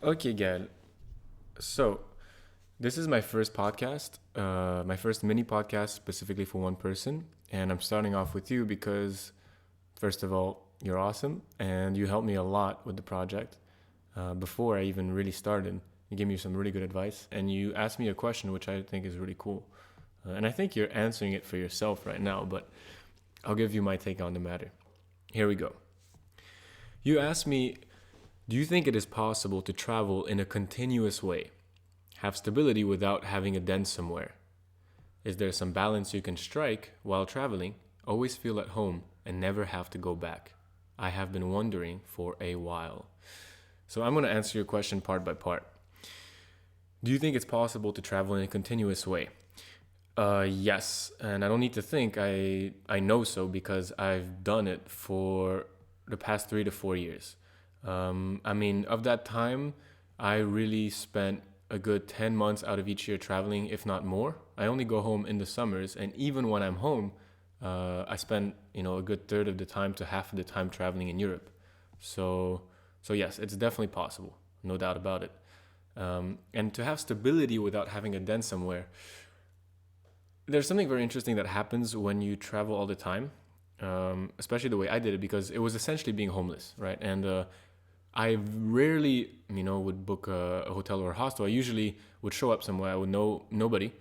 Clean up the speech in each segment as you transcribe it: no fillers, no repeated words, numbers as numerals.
Okay, Gael. So, this is my first podcast, my first mini podcast specifically for one person. And I'm starting off with you because, first of all, you're awesome and you helped me a lot with the project before I even really started. You gave me some really good advice and you asked me a question which I think is really cool. And I think you're answering it for yourself right now, but I'll give you my take on the matter. Here we go. You asked me, do you think it is possible to travel in a continuous way? Have stability without having a dent somewhere? Is there some balance you can strike while traveling, always feel at home, and never have to go back? I have been wondering for a while. So I'm going to answer your question part by part. Do you think it's possible to travel in a continuous way? Yes, and I don't need to think. I know so because I've done it for the past 3 to 4 years. I mean, of that time, I really spent a good 10 months out of each year traveling, if not more. I only go home in the summers, and even when I'm home, I spend a good third of the time to half of the time traveling in Europe. So, so yes, it's definitely possible, no doubt about it. And to have stability without having a dent somewhere, there's something very interesting that happens when you travel all the time, especially the way I did it, because it was essentially being homeless, right? And I rarely, would book a hotel or a hostel. I usually would show up somewhere. I would know nobody.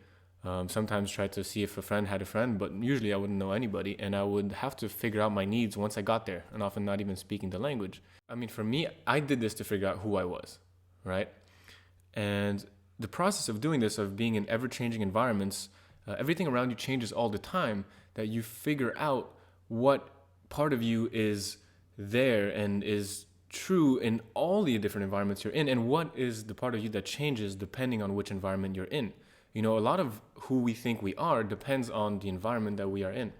Sometimes try to see if a friend had a friend, but usually I wouldn't know anybody. And I would have to figure out my needs once I got there, and often not even speaking the language. I mean, for me, I did this to figure out who I was, right? And the process of doing this, of being in ever changing environments, everything around you changes all the time, that you figure out what part of you is there and is true in all the different environments you're in, and what is the part of you that changes depending on which environment you're in. A lot of who we think we are depends on the environment that we are in.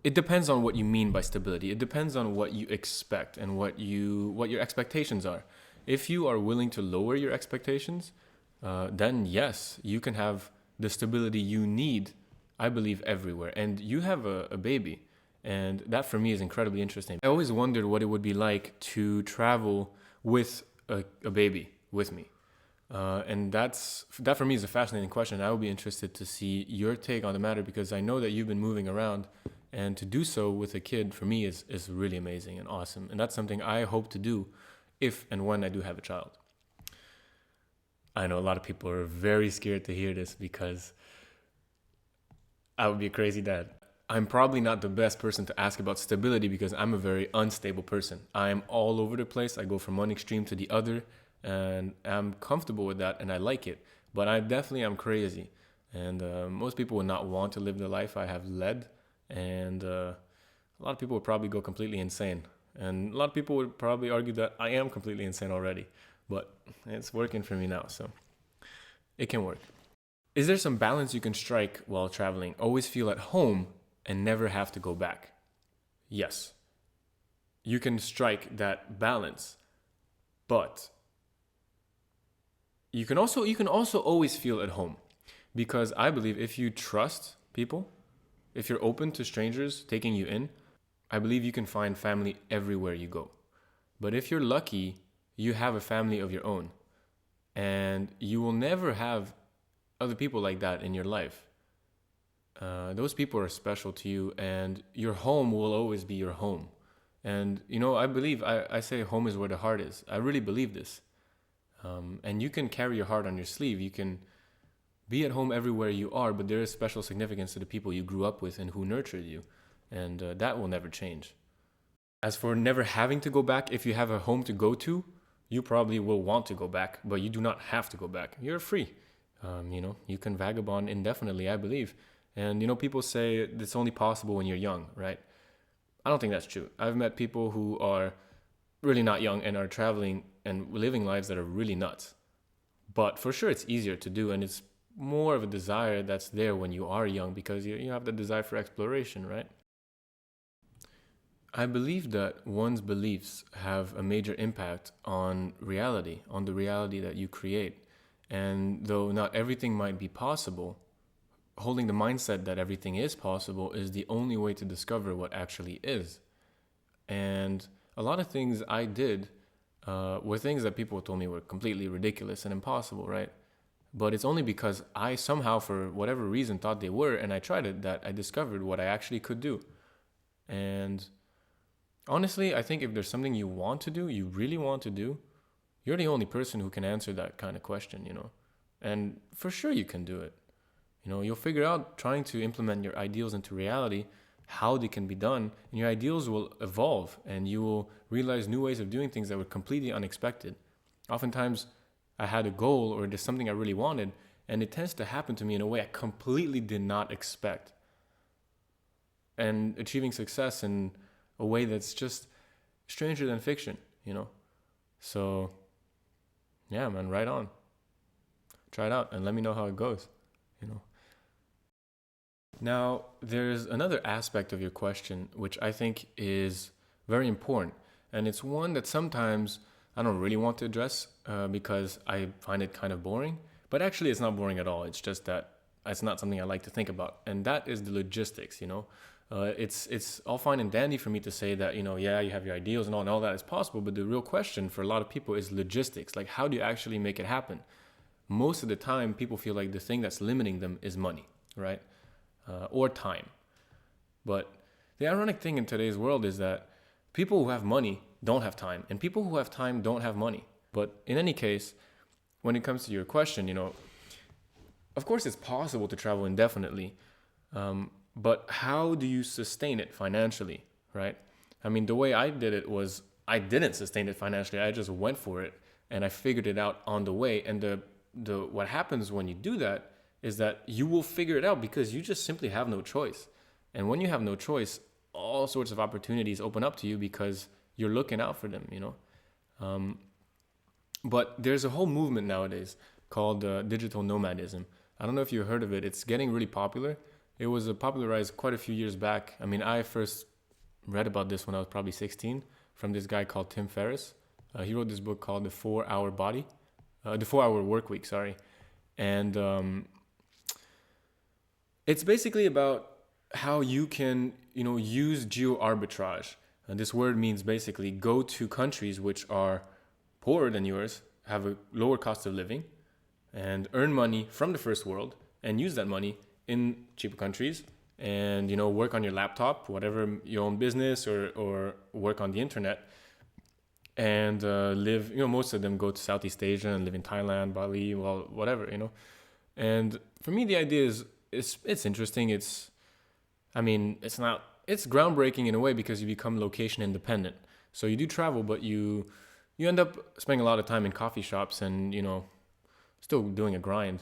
It depends on what you mean by stability. It depends on what you expect and what your expectations are. If you are willing to lower your expectations, then yes, you can have the stability you need, I believe, everywhere. And you have a baby, and that for me is incredibly interesting. I always wondered what it would be like to travel with a baby with me. And that for me is a fascinating question. I would be interested to see your take on the matter because I know that you've been moving around, and to do so with a kid for me is really amazing and awesome. And that's something I hope to do if and when I do have a child. I know a lot of people are very scared to hear this because I would be a crazy dad. I'm probably not the best person to ask about stability because I'm a very unstable person. I'm all over the place. I go from one extreme to the other, and I'm comfortable with that and I like it. But I definitely am crazy. And most people would not want to live the life I have led. And a lot of people would probably go completely insane. And a lot of people would probably argue that I am completely insane already. But it's working for me now, so it can work. Is there some balance you can strike while traveling? Always feel at home and never have to go back? Yes, you can strike that balance, but you can also always feel at home, because I believe if you trust people, if you're open to strangers taking you in, I believe you can find family everywhere you go. But if you're lucky, you have a family of your own, and you will never have other people like that in your life. Those people are special to you, and your home will always be your home. And I believe I say home is where the heart is. I really believe this. And you can carry your heart on your sleeve. You can be at home everywhere you are, but there is special significance to the people you grew up with and who nurtured you, and that will never change. As for never having to go back, if you have a home to go to, you probably will want to go back, but you do not have to go back. You're free. You can vagabond indefinitely, I believe. And people say it's only possible when you're young, right? I don't think that's true. I've met people who are really not young and are traveling and living lives that are really nuts. But for sure, it's easier to do, and it's more of a desire that's there when you are young because you have the desire for exploration, right? I believe that one's beliefs have a major impact on the reality that you create. And though not everything might be possible, holding the mindset that everything is possible is the only way to discover what actually is. And a lot of things I did were things that people told me were completely ridiculous and impossible, right? But it's only because I somehow, for whatever reason, thought they were, and I tried it, that I discovered what I actually could do. And honestly, I think if there's something you want to do, you really want to do, you're the only person who can answer that kind of question, And for sure you can do it. You'll figure out trying to implement your ideals into reality, how they can be done, and your ideals will evolve and you will realize new ways of doing things that were completely unexpected. Oftentimes, I had a goal or there's something I really wanted, and it tends to happen to me in a way I completely did not expect. And achieving success in a way that's just stranger than fiction. So, yeah, man, right on. Try it out and let me know how it goes. Now, there's another aspect of your question which I think is very important, and it's one that sometimes I don't really want to address because I find it kind of boring. But actually, it's not boring at all. It's just that it's not something I like to think about, and that is the logistics. It's all fine and dandy for me to say that yeah, you have your ideals and all that is possible, but the real question for a lot of people is logistics. Like, how do you actually make it happen? Most of the time, people feel like the thing that's limiting them is money, right? Or time. But the ironic thing in today's world is that people who have money don't have time, and people who have time don't have money. But in any case, when it comes to your question, of course it's possible to travel indefinitely, but how do you sustain it financially, right? I mean, the way I did it was I didn't sustain it financially. I just went for it and I figured it out on the way. And the what happens when you do that is that you will figure it out because you just simply have no choice. And when you have no choice, all sorts of opportunities open up to you because you're looking out for them. But there's a whole movement nowadays called digital nomadism. I don't know if you heard of it. It's getting really popular. It was popularized quite a few years back. I mean, I first read about this when I was probably 16 from this guy called Tim Ferriss. He wrote this book called The 4-Hour Body, The 4-Hour Work Week, sorry. And it's basically about how you can, use geo arbitrage. And this word means basically go to countries which are poorer than yours, have a lower cost of living, and earn money from the first world and use that money in cheaper countries and, work on your laptop, whatever, your own business or work on the internet and live, most of them go to Southeast Asia and live in Thailand, Bali, well, whatever. And for me, the idea is, it's interesting. It's groundbreaking in a way because you become location independent. So you do travel, but you end up spending a lot of time in coffee shops and, still doing a grind.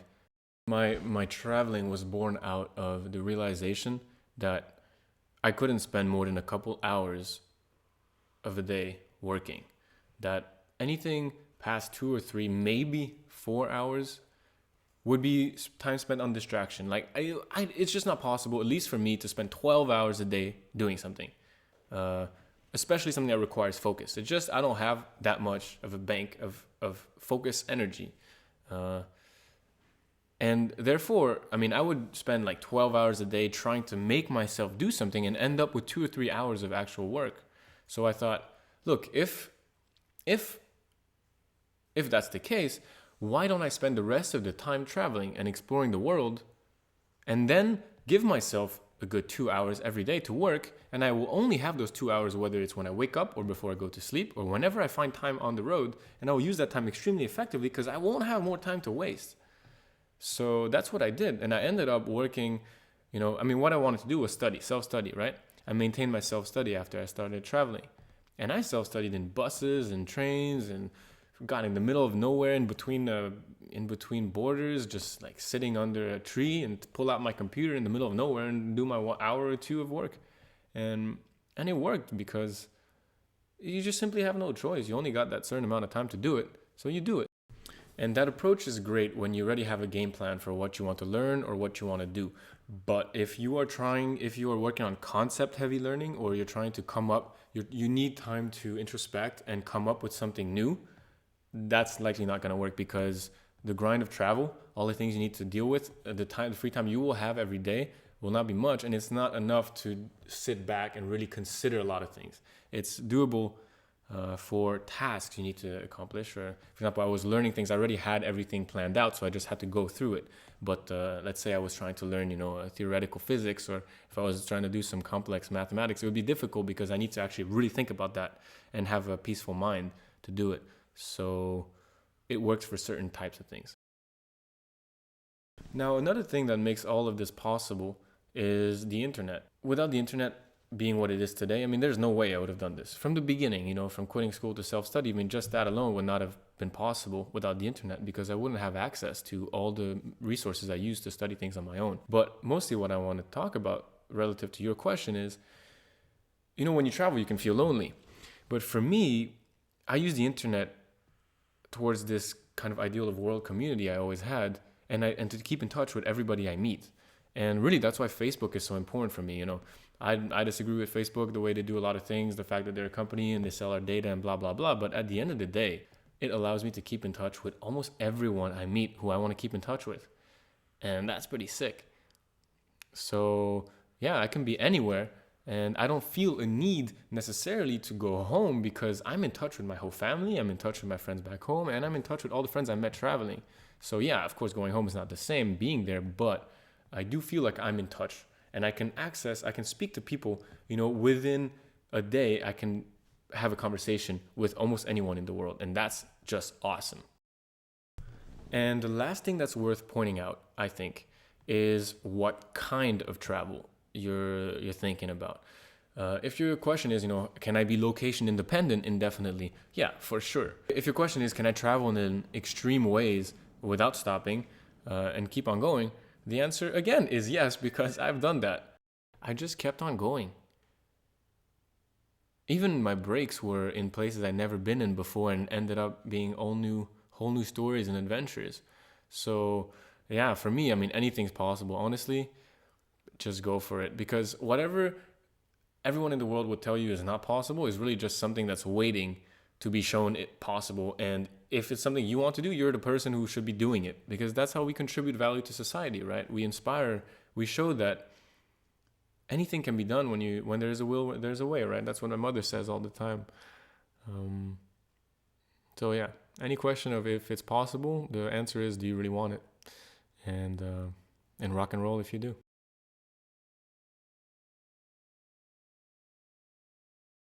My traveling was born out of the realization that I couldn't spend more than a couple hours of a day working. That anything past 2 or 3, maybe 4 hours would be time spent on distraction. Like it's just not possible, at least for me, to spend 12 hours a day doing something, especially something that requires focus. It's just I don't have that much of a bank of focus energy, and therefore, I would spend like 12 hours a day trying to make myself do something and end up with 2 or 3 hours of actual work. So I thought, look, if that's the case, why don't I spend the rest of the time traveling and exploring the world and then give myself a good 2 hours every day to work, and I will only have those 2 hours, whether it's when I wake up or before I go to sleep or whenever I find time on the road, and I will use that time extremely effectively because I won't have more time to waste. So that's what I did, and I ended up working, what I wanted to do was study, self-study, right? I maintained my self-study after I started traveling, and I self-studied in buses and trains and got in the middle of nowhere in between borders, just like sitting under a tree and pull out my computer in the middle of nowhere and do my 1 hour or 2 of work. And it worked because you just simply have no choice. You only got that certain amount of time to do it, so you do it. And that approach is great when you already have a game plan for what you want to learn or what you want to do. But if you are working on concept heavy learning, or you're trying to come up, you need time to introspect and come up with something new. That's likely not going to work because the grind of travel, all the things you need to deal with, the free time you will have every day will not be much, and it's not enough to sit back and really consider a lot of things. It's doable for tasks you need to accomplish. Or, for example, I was learning things, I already had everything planned out, so I just had to go through it. But let's say I was trying to learn, theoretical physics, or if I was trying to do some complex mathematics, it would be difficult because I need to actually really think about that and have a peaceful mind to do it. So it works for certain types of things. Now, another thing that makes all of this possible is the internet. Without the internet being what it is today, I mean, there's no way I would have done this. From the beginning, from quitting school to self-study, I mean, just that alone would not have been possible without the internet, because I wouldn't have access to all the resources I use to study things on my own. But mostly what I want to talk about relative to your question is, when you travel, you can feel lonely. But for me, I use the internet towards this kind of ideal of world community I always had, and to keep in touch with everybody I meet. And really, that's why Facebook is so important for me. I disagree with Facebook, the way they do a lot of things, the fact that they're a company and they sell our data and blah, blah, blah. But at the end of the day, it allows me to keep in touch with almost everyone I meet who I want to keep in touch with. And that's pretty sick. So yeah, I can be anywhere, and I don't feel a need necessarily to go home because I'm in touch with my whole family, I'm in touch with my friends back home, and I'm in touch with all the friends I met traveling. So yeah, of course, going home is not the same being there, but I do feel like I'm in touch, and I can speak to people, within a day. I can have a conversation with almost anyone in the world, and that's just awesome. And the last thing that's worth pointing out, I think, is what kind of travel you're thinking about. If your question is, can I be location independent indefinitely? Yeah, for sure. If your question is, can I travel in extreme ways without stopping and keep on going? The answer, again, is yes, because I've done that. I just kept on going. Even my breaks were in places I'd never been in before and ended up being whole new stories and adventures. So yeah, for me, I mean, anything's possible. Honestly, just go for it, because whatever everyone in the world would tell you is not possible is really just something that's waiting to be shown it possible. And if it's something you want to do, you're the person who should be doing it, because that's how we contribute value to society, right? We inspire, we show that anything can be done when there's a will, there's a way, right? That's what my mother says all the time. So yeah, any question of if it's possible, the answer is, do you really want it? And rock and roll if you do.